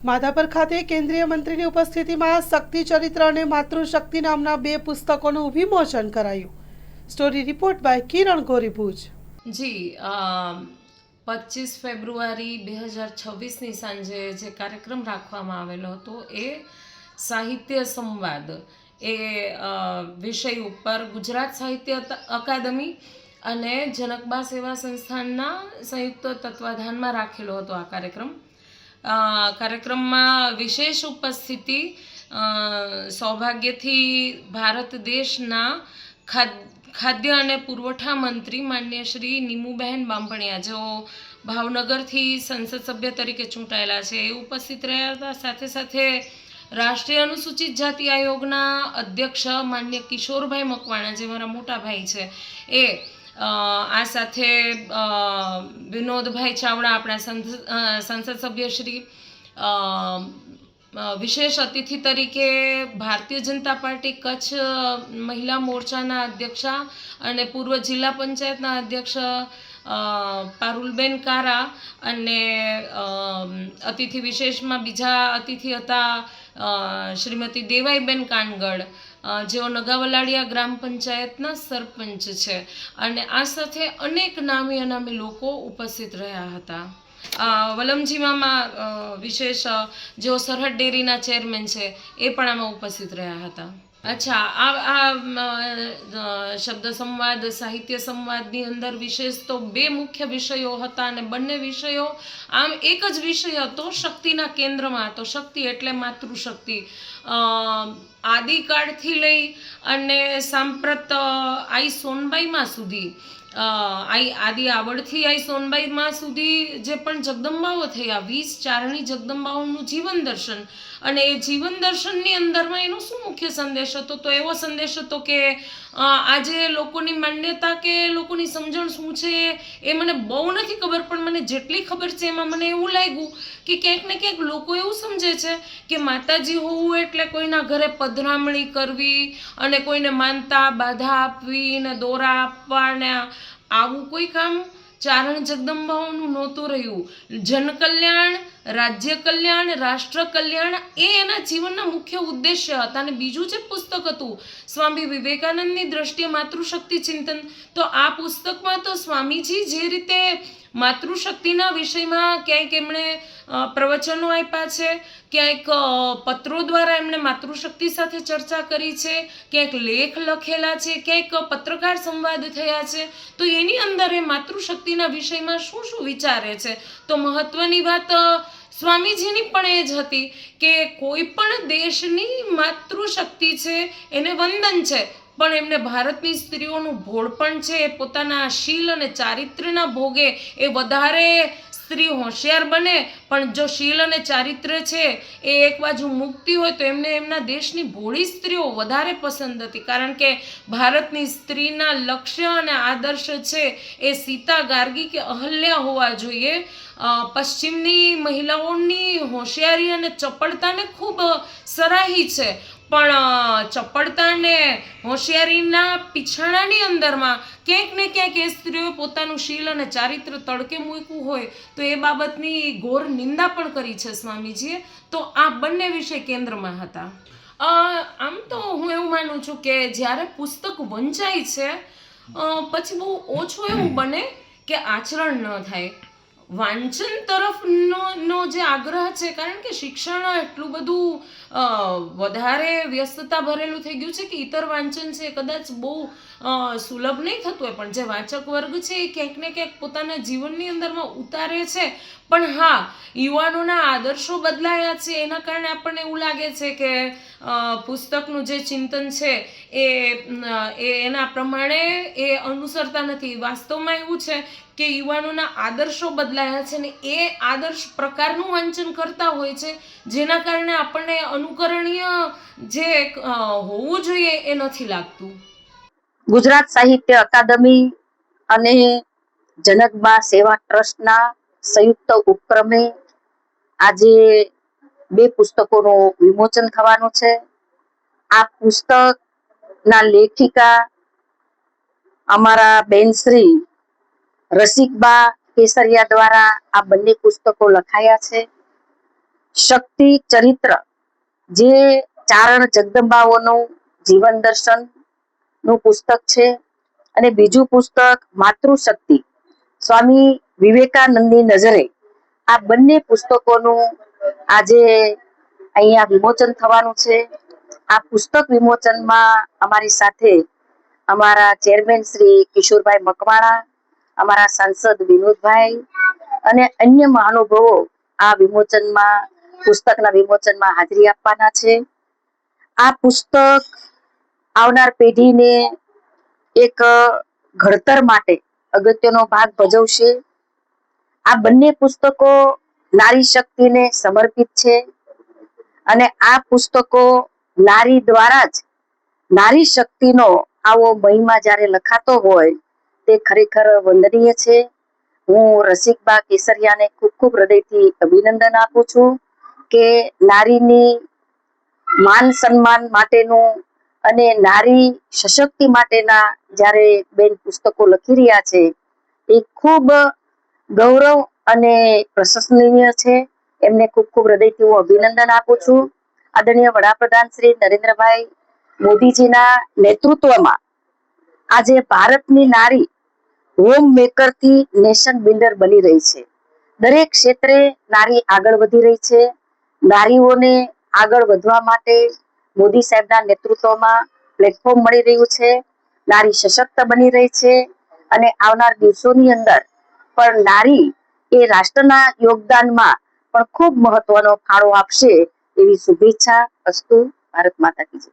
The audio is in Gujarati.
માધાપર ખાતે કેન્દ્રીય મંત્રીની ઉપસ્થિતિમાં શક્તિ ચરિત્ર અને માતૃશક્તિ નામના બે પુસ્તકોનું વિમોચન કરાયું. સ્ટોરી રિપોર્ટ બાય કિરણ ગોરી ભુજ. જી 25 ફેબ્રુઆરી 2026ની સાંજે જે કાર્યક્રમ રાખવામાં આવેલો હતો એ સાહિત્ય સંવાદ એ વિષય ઉપર ગુજરાત સાહિત્ય અકાદમી અને જનકબા સેવા સંસ્થાનના સંયુક્ત તત્વાધાનમાં રાખેલો હતો આ કાર્યક્રમમાં વિશેષ ઉપસ્થિતિ સૌભાગ્યથી ભારત દેશના ખાદ્ય અને પુરવઠા મંત્રી માન્ય શ્રી નીમુબહેન બાંભણિયા, જેઓ ભાવનગરથી સંસદ સભ્ય તરીકે ચૂંટાયેલા છે, એ ઉપસ્થિત રહ્યા હતા. સાથે સાથે રાષ્ટ્રીય અનુસૂચિત જાતિ આયોગના અધ્યક્ષ માન્ય કિશોરભાઈ મકવાણા, જે મારા મોટા ભાઈ છે, એ આ સાથે વિનોદભાઈ ચાવડા, આપણા સંસદ સભ્ય શ્રી, વિશેષ અતિથિ તરીકે ભારતીય જનતા પાર્ટી કચ્છ મહિલા મોરચાના અધ્યક્ષા અને પૂર્વ જિલ્લા પંચાયતના અધ્યક્ષ પારુલબેન કારા, અને અતિથિ વિશેષમાં બીજા અતિથિ હતા શ્રીમતી દેવાઈબેન કાનગડ, જેઓ નગાવલાડિયા ગ્રામ પંચાયતના સરપંચ છે. અને આ સાથે અનેક નામી અનામી લોકો ઉપસ્થિત રહ્યા હતા. વલમજી મામા વિશેષ, જેઓ સરહદ ડેરીના ચેરમેન છે, એ પણ આમાં ઉપસ્થિત રહ્યા હતા. અચ્છા, આ શબ્દ સંવાદ, સાહિત્ય સંવાદની અંદર વિશેષ તો બે મુખ્ય વિષયો હતા, અને બંને વિષયો આમ એક જ વિષય હતો, શક્તિના કેન્દ્રમાં હતો. શક્તિ એટલે માતૃશક્તિ. આદિકાળથી લઈ અને સાંપ્રત આઈ સોનબાઈમાં સુધી, આદિ આવડથી આઈ સોનબાઈમાં સુધી જે પણ જગદંબાઓ થયા, 20 ચારણી જગદંબાઓનું જીવન દર્શન, અને એ જીવન દર્શનની અંદરમાં એનો શું મુખ્ય સંદેશ હતો? તો એવો સંદેશ હતો કે આજે લોકોની માન્યતા કે લોકોની સમજણ શું છે એ મને બહુ નથી ખબર, પણ મને જેટલી ખબર છે એમાં મને એવું લાગ્યું કે ક્યાંક ને ક્યાંક લોકો એવું સમજે છે કે માતાજી હોવું એટલે કોઈના ઘરે પધરામણી કરવી અને કોઈને માનતા બાધા આપવી ને દોરા આપવા ને આવું કોઈ કામ ચારણ જગદંબાઓનું નહોતું રહ્યું. જનકલ્યાણ, રાજ્ય કલ્યાણ, રાષ્ટ્ર કલ્યાણ એ એના જીવનના મુખ્ય ઉદ્દેશ્ય હતા. અને બીજું જે પુસ્તક હતું સ્વામી વિવેકાનંદની દ્રષ્ટિએ માતૃશક્તિ ચિંતન, તો આ પુસ્તકમાં તો સ્વામીજી જે રીતે માતૃશક્તિના વિષયમાં ક્યાંક એમણે પ્રવચનો આપ્યા છે, ક્યાંક પત્રો દ્વારા એમણે માતૃશક્તિ સાથે ચર્ચા કરી છે, ક્યાંક લેખ લખેલા છે, ક્યાંક પત્રકાર સંવાદ થયા છે. તો એની અંદર એ માતૃશક્તિના વિષયમાં શું શું વિચારે છે, તો મહત્વની વાત સ્વામીજીની પણ એ જ હતી કે કોઈ પણ દેશની માતૃશક્તિ છે એને વંદન છે, પણ એમને ભારતની સ્ત્રીઓનું ભોળપણ છે, એ પોતાના શીલ અને ચારિત્ર્યના ભોગે એ વધારે સ્ત્રી હોશિયાર બને. પણ જો શીલ અને ચારિત્ર્ય છે એ એક બાજુ મુક્તિ હોય તો એમને એમના દેશની ભોળી સ્ત્રીઓ વધારે પસંદ હતી, કારણ કે ભારતની સ્ત્રીના લક્ષ્ય અને આદર્શ છે એ સીતા, ગાર્ગી કે અહલ્યા હોવા જોઈએ. પશ્ચિમની મહિલાઓની હોશિયારી અને ચપળતાને ખૂબ સરાહી છે, પણ ચપળતા અને હોશિયારીના પીછાણાની અંદરમાં ક્યાંક ને ક્યાંક એ સ્ત્રીઓએ પોતાનું શીલ અને ચારિત્ર તડકે મૂક્યું હોય તો એ બાબતની ઘોર નિંદા પણ કરી છે સ્વામીજીએ. તો આ બંને વિષય કેન્દ્રમાં હતા. આમ તો હું એવું માનું છું કે જ્યારે પુસ્તક વંચાય છે પછી બહુ ઓછું એવું બને કે આચરણ ન થાય. વાંચન તરફનો જે આગ્રહ છે, કારણ કે શિક્ષણ એટલું બધું વધારે વ્યસ્તતા ભરેલું થઈ ગયું છે કે ઇતર વાંચન છે કદાચ બહુ સુલભ નહીં થતું હોય, પણ જે વાંચક વર્ગ છે એ ક્યાંક ને ક્યાંક પોતાના જીવનની અંદરમાં ઉતારે છે. પણ હા, યુવાનોના આદર્શો બદલાયા છે, એના કારણે આપણને એવું લાગે છે કે પુસ્તકનું જે ચિંતન છે એ એના પ્રમાણે એ અનુસરતા નથી. વાસ્તવમાં એવું છે કે યુવાનોના આદર્શો બદલાયા છે ને એ આદર્શ પ્રકારનું વાંચન કરતા હોય છે, જેના કારણે આપણને અનુકરણીય જે હોવું જોઈએ એ નથી લાગતું. ગુજરાત સાહિત્ય અકાદમી અને જનકબા સેવા ટ્રસ્ટના સંયુક્ત ઉપક્રમે આજે બે પુસ્તકોનું વિમોચન થવાનું છે. આ પુસ્તકના લેખિકા અમારા બેનશ્રી રસિકબા કેસરિયા દ્વારા આ બંને પુસ્તકો લખાયા છે. શક્તિ ચરિત્ર જે ચારણ જગદંબાઓનું જીવન દર્શન નું પુસ્તક છે, અને બીજું પુસ્તક માતૃશક્તિ સ્વામી વિવેકાનંદની નજરે. આ બંને પુસ્તકોનું આજે અહીંયા વિમોચન થવાનું છે. આ પુસ્તક વિમોચનમાં અમારી સાથે અમારા ચેરમેન શ્રી કિશોરભાઈ મકવાણા, અમારા સાંસદ વિનોદભાઈ અને અન્ય મહાનુભાવો આ પુસ્તકના વિમોચનમાં હાજરી આપવાના છે. આ પુસ્તક આવનાર પેઢીને એક ઘડતર માટે અગત્યનો ભાગ ભજવશે. આ બંને પુસ્તકો નારી શક્તિને સમર્પિત છે, અને આ પુસ્તકો નારી દ્વારા જ નારી શક્તિનો આવો મહિમા જ્યારે લખાતો હોય તે ખરેખર વંદનીય છે. હું રસિકબા કેસરિયાને ખૂબ ખૂબ હૃદયથી અભિનંદન આપું છું કે નારીની માન સન્માન માટેનું અને નારી સશક્તિ માટેના જ્યારે બેન પુસ્તકો લખી રહ્યા છે એ ખૂબ ગૌરવ અને પ્રશંસનીય છે. એમને ખૂબ ખૂબ હૃદયથી હું અભિનંદન આપું છું. આદરણીય વડાપ્રધાન શ્રી નરેન્દ્રભાઈ મોદીજીના નેતૃત્વમાં આજે ભારતની નારી હોમ મેકર થી નેશન બિલ્ડર બની રહી છે. દરેક ક્ષેત્રે નારી આગળ વધી રહી છે. નારીઓને આગળ વધવા માટે મોદી સાહેબના નેતૃત્વમાં પ્લેટફોર્મ મળી રહ્યું છે. નારી સશક્ત બની રહી છે, અને આવનાર દિવસોની અંદર પણ નારી એ રાષ્ટ્રના યોગદાનમાં પણ ખૂબ મહત્વનો ફાળો આપશે એવી શુભેચ્છા. અસ્તુ. ભારત માતા કી જય.